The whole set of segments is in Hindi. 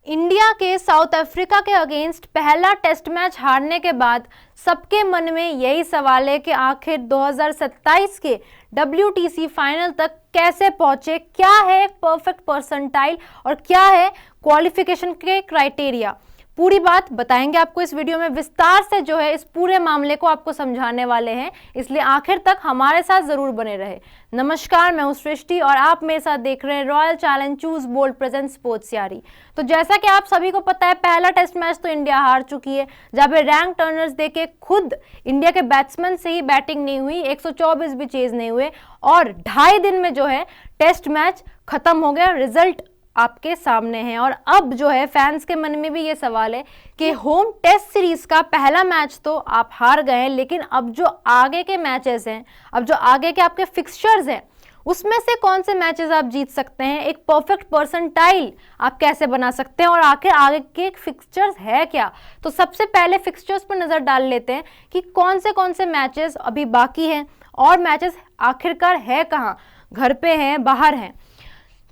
इंडिया के साउथ अफ्रीका के अगेंस्ट पहला टेस्ट मैच हारने के बाद सबके मन में यही सवाल है कि आखिर 2027 के WTC फाइनल तक कैसे पहुंचे, क्या है एक परफेक्ट परसेंटाइल और क्या है क्वालिफिकेशन के क्राइटेरिया। पूरी बात बताएंगे आपको इस वीडियो में, विस्तार से जो है इस पूरे मामले को आपको समझाने वाले हैं, इसलिए आखिर तक हमारे साथ जरूर बने रहे। नमस्कार, मैं हूं सृष्टि और आप मेरे साथ देख रहे हैं royal challenge choose bold present sports Yaari. तो जैसा कि आप सभी को पता है, पहला टेस्ट मैच तो इंडिया हार चुकी है, जहां पे रैंक टर्नर्स देके खुद इंडिया के बैट्समैन से ही बैटिंग नहीं हुई, 124 भी चेज नहीं हुए और 2.5 दिन में जो है टेस्ट मैच खत्म हो गया। रिजल्ट आपके सामने हैं और अब जो है फैंस के मन में भी ये सवाल है कि होम टेस्ट सीरीज का पहला मैच तो आप हार गए हैं, लेकिन अब जो आगे के मैचेस हैं, अब जो आगे के आपके फिक्सचर्स हैं, उसमें से कौन से मैचेस आप जीत सकते हैं, एक परफेक्ट परसेंटाइल आप कैसे बना सकते हैं और आखिर आगे के फिक्सचर्स है क्या। तो सबसे पहले फिक्सचर्स पर नजर डाल लेते हैं कि कौन से मैचेस अभी बाकी हैं और मैचेस आखिरकार है कहाँ, घर पे हैं, बाहर हैं।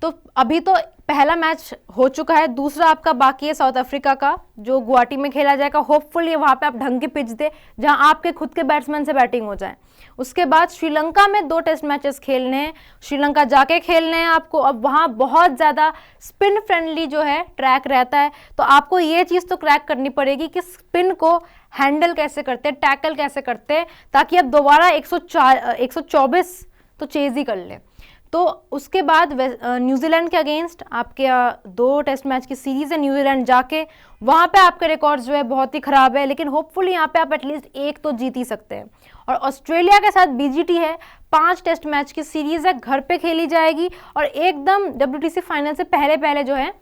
तो अभी तो पहला मैच हो चुका है, दूसरा आपका बाकी है साउथ अफ्रीका का, जो गुवाहाटी में खेला जाएगा। होपफुली वहां पे आप ढंग की पिच दे जहां आपके खुद के बैट्समैन से बैटिंग हो जाए। उसके बाद श्रीलंका में 2 टेस्ट मैचेस खेलने हैं, श्रीलंका जाके खेलने हैं आपको। अब वहां बहुत ज़्यादा स्पिन फ्रेंडली जो है ट्रैक रहता है, तो आपको ये चीज़ तो क्रैक करनी पड़ेगी कि स्पिन को हैंडल कैसे करते हैं, टैकल कैसे करते हैं, ताकि अब दोबारा 124 तो चेज ही कर लें। तो उसके बाद न्यूजीलैंड के अगेंस्ट आपके 2 टेस्ट मैच की सीरीज है, न्यूजीलैंड जाके वहाँ पे आपके रिकॉर्ड्स जो है बहुत ही खराब है, लेकिन होपफुली यहाँ पे आप एटलीस्ट 1 तो जीत ही सकते हैं। और ऑस्ट्रेलिया के साथ BGT है, 5 टेस्ट मैच की सीरीज है, घर पे खेली जाएगी और एकदम WTC फाइनल से पहले जो है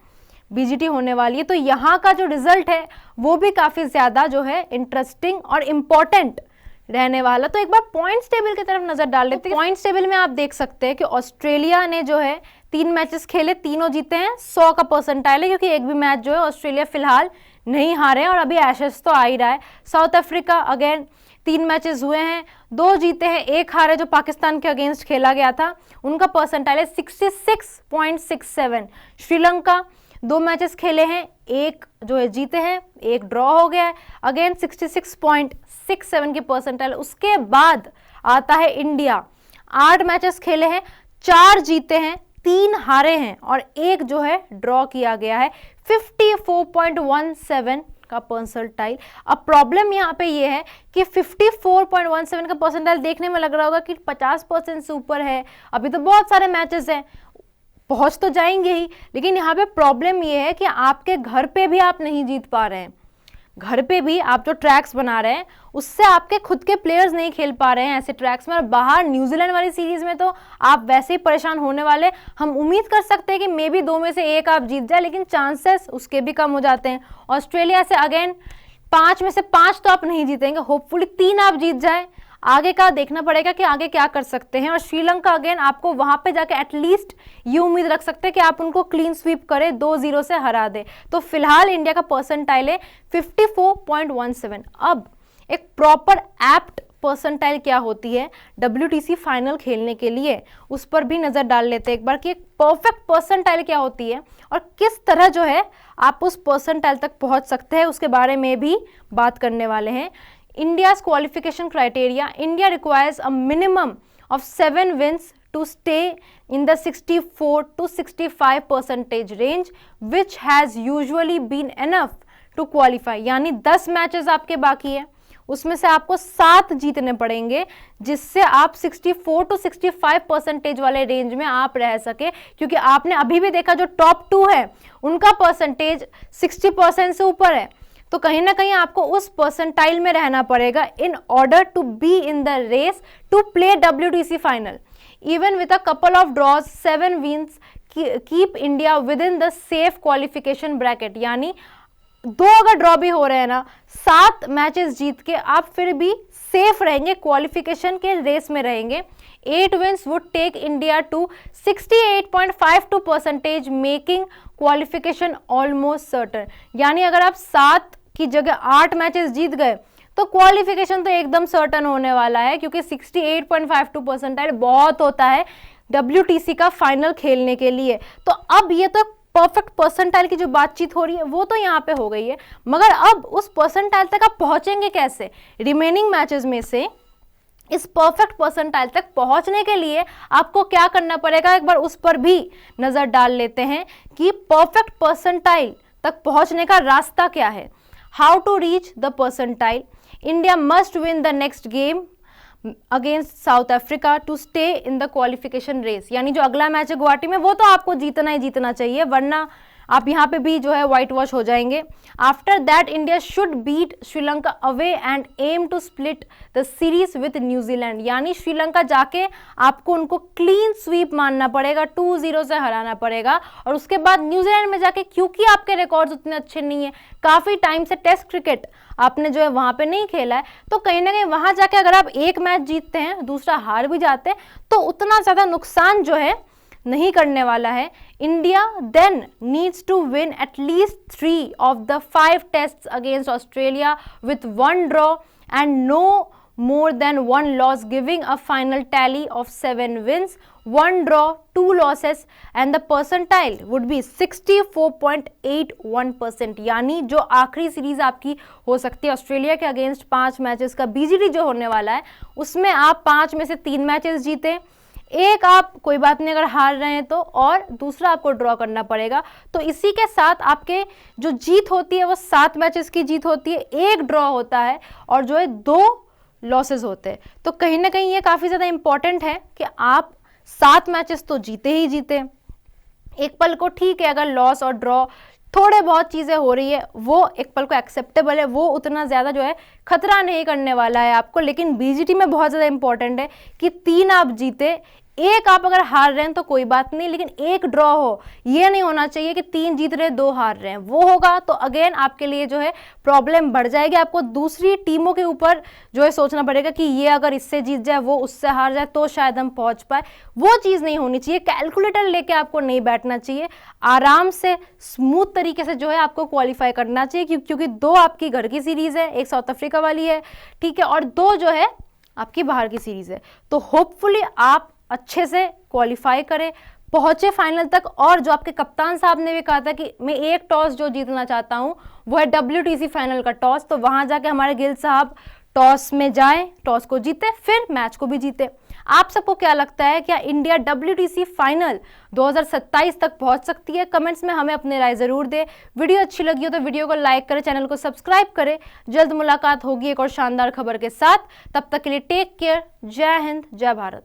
BGT होने वाली है। तो यहाँ का जो रिजल्ट है वो भी काफ़ी ज़्यादा जो है इंटरेस्टिंग और इम्पॉर्टेंट रहने वाला। तो एक बार पॉइंट्स टेबल की तरफ नजर डाल लेते हैं। पॉइंट्स टेबल में आप देख सकते हैं कि ऑस्ट्रेलिया ने जो है 3 मैचेस खेले, तीनों जीते हैं, 100 का परसेंटाइल है, क्योंकि एक भी मैच जो है ऑस्ट्रेलिया फिलहाल नहीं हारे और अभी एशेस तो आ ही रहा है। साउथ अफ्रीका अगेन 3 मैचेस हुए हैं, 2 जीते हैं, 1 हारे, जो पाकिस्तान के अगेंस्ट खेला गया था, उनका परसेंटाइल है 66.67। श्रीलंका 2 मैचेस खेले हैं, 1 जो है जीते हैं, 1 ड्रॉ हो गया है, अगेन 66.67 की परसेंटाइल। उसके बाद आता है इंडिया, 8 मैचेस खेले हैं, 4 जीते हैं, 3 हारे हैं और 1 जो है ड्रॉ किया गया है, 54.17 का परसेंटाइल। अब प्रॉब्लम यहाँ पे ये है कि 54.17 का परसेंटाइल देखने में लग रहा होगा कि 50% से ऊपर है, अभी तो बहुत सारे मैचेस हैं, पहुंच तो जाएंगे ही, लेकिन यहाँ पे प्रॉब्लम ये है कि आपके घर पे भी आप नहीं जीत पा रहे हैं। घर पे भी आप जो ट्रैक्स बना रहे हैं उससे आपके खुद के प्लेयर्स नहीं खेल पा रहे हैं ऐसे ट्रैक्स में। और बाहर न्यूजीलैंड वाली सीरीज में तो आप वैसे ही परेशान होने वाले। हम उम्मीद कर सकते हैं कि मे बी 2 में से 1 आप जीत जाए, लेकिन चांसेस उसके भी कम हो जाते हैं। ऑस्ट्रेलिया से अगेन 5 में से 5 तो आप नहीं जीतेंगे, होपफुली 3 आप जीत जाए। आगे का देखना पड़ेगा कि आगे क्या कर सकते हैं। और श्रीलंका अगेन आपको वहां पे जाके एटलीस्ट ये उम्मीद रख सकते हैं कि आप उनको क्लीन स्वीप करें, 2-0 से हरा दे। तो फिलहाल इंडिया का परसेंटाइल है 54.17। अब एक प्रॉपर एप्ट परसेंटाइल क्या होती है WTC फाइनल खेलने के लिए, उस पर भी नजर डाल लेते हैं एक बार कि एक परफेक्ट परसेंटाइल क्या होती है और किस तरह जो है आप उस परसेंटाइल तक पहुंच सकते हैं, उसके बारे में भी बात करने वाले हैं। India's qualification criteria: India requires a minimum of 7 wins to stay in the 64 to 65% range, which has usually been enough to qualify। यानी 10 मैचेस आपके बाकी है, उसमें से आपको 7 जीतने पड़ेंगे, जिससे आप 64 टू 65% वाले रेंज में आप रह सके। क्योंकि आपने अभी भी देखा जो टॉप 2 है उनका परसेंटेज 60% से ऊपर है, तो कहीं ना कहीं आपको उस परसेंटाइल में रहना पड़ेगा in order to be in the race to play WTC final. Even with a couple of draws 7 wins keep India within the safe qualification bracket. यानी 2 अगर ड्रॉ भी हो रहे हैं ना, 7 मैचेस जीत के आप फिर भी सेफ रहेंगे, क्वालिफिकेशन के रेस में रहेंगे। 8 wins would take India to 68.52%, making qualification almost certain. यानी अगर आप 7 की जगह 8 मैचेस जीत गए तो क्वालिफिकेशन तो एकदम सर्टन होने वाला है, क्योंकि 68.52% बहुत होता है WTC का फाइनल खेलने के लिए। तो अब ये तो परफेक्ट परसेंटाइल की जो बातचीत हो रही है वो तो यहाँ पे हो गई है, मगर अब उस परसेंटाइल तक आप पहुंचेंगे कैसे? रिमेनिंग मैचेस में से इस परफेक्ट परसेंटाइल तक पहुंचने के लिए आपको क्या करना पड़ेगा, एक बार उस पर भी नजर डाल लेते हैं कि परफेक्ट परसेंटाइल तक पहुंचने का रास्ता क्या है। How to reach the percentile? India must win the next game against South Africa to stay in the qualification race. यानी जो अगला मैच है गुवाहाटी में वो तो आपको जीतना ही जीतना चाहिए, वरना आप यहाँ पे भी जो है व्हाइट वॉश हो जाएंगे। After that India should beat Sri Lanka away and aim to split the series with New Zealand. यानी श्रीलंका जाके आपको उनको क्लीन स्वीप मानना पड़ेगा, 2-0 से हराना पड़ेगा। और उसके बाद न्यूजीलैंड में जाके, क्योंकि आपके रिकॉर्ड्स उतने अच्छे नहीं है, काफ़ी टाइम से टेस्ट क्रिकेट आपने जो है वहाँ पे नहीं खेला है, तो कहीं ना कहीं वहाँ जाके अगर आप एक मैच जीतते हैं दूसरा हार भी जाते हैं तो उतना ज़्यादा नुकसान जो है नहीं करने वाला है। India then needs to win at least 3 of the 5 tests against Australia with 1 draw and no more than 1 loss, giving a final tally of 7 wins, 1 draw, 2 losses and the percentile would be 64.81%। यानी जो आखिरी सीरीज आपकी हो सकती है ऑस्ट्रेलिया के अगेंस्ट 5 मैचेस का बीजीडी जो होने वाला है, उसमें आप 5 में से 3 मैचेस जीते, एक आप कोई बात नहीं अगर हार रहे हैं तो, और दूसरा आपको ड्रॉ करना पड़ेगा। तो इसी के साथ आपके जो जीत होती है वो 7 मैचेस की जीत होती है, 1 ड्रॉ होता है और जो है 2 लॉसेस होते हैं। तो कहीं ना कहीं ये काफ़ी ज़्यादा इंपॉर्टेंट है कि आप 7 मैचेस तो जीते ही जीते। एक पल को ठीक है अगर लॉस और ड्रॉ थोड़े बहुत चीज़ें हो रही है वो एक पल को एक्सेप्टेबल है, वो उतना ज़्यादा जो है खतरा नहीं करने वाला है आपको। लेकिन बीजीटी में बहुत ज़्यादा इंपॉर्टेंट है कि 3 आप जीते, 1 आप अगर हार रहे हैं तो कोई बात नहीं, लेकिन 1 ड्रॉ हो। ये नहीं होना चाहिए कि 3 जीत रहे 2 हार रहे हैं, वो होगा तो अगेन आपके लिए जो है प्रॉब्लम बढ़ जाएगी। आपको दूसरी टीमों के ऊपर जो है सोचना पड़ेगा कि ये अगर इससे जीत जाए वो उससे हार जाए तो शायद हम पहुंच पाए। वो चीज़ नहीं होनी चाहिए, कैलकुलेटर लेके आपको नहीं बैठना चाहिए। आराम से स्मूथ तरीके से जो है आपको क्वालिफाई करना चाहिए, क्योंकि 2 आपकी घर की सीरीज़ है, एक साउथ अफ्रीका वाली है, ठीक है, और 2 जो है आपकी बाहर की सीरीज़ है। तो होपफुली आप अच्छे से क्वालिफाई करें, पहुंचे फाइनल तक। और जो आपके कप्तान साहब ने भी कहा था कि मैं एक टॉस जो जीतना चाहता हूं वो है WTC फाइनल का टॉस, तो वहां जाके हमारे गिल साहब टॉस में जाएं, टॉस को जीते, फिर मैच को भी जीते। आप सबको क्या लगता है, क्या इंडिया WTC फाइनल 2027 तक पहुंच सकती है? कमेंट्स में हमें अपने राय जरूर दें। वीडियो अच्छी लगी हो तो वीडियो को लाइक करें, चैनल को सब्सक्राइब करें। जल्द मुलाकात होगी एक और शानदार खबर के साथ, तब तक के लिए टेक केयर। जय हिंद, जय भारत।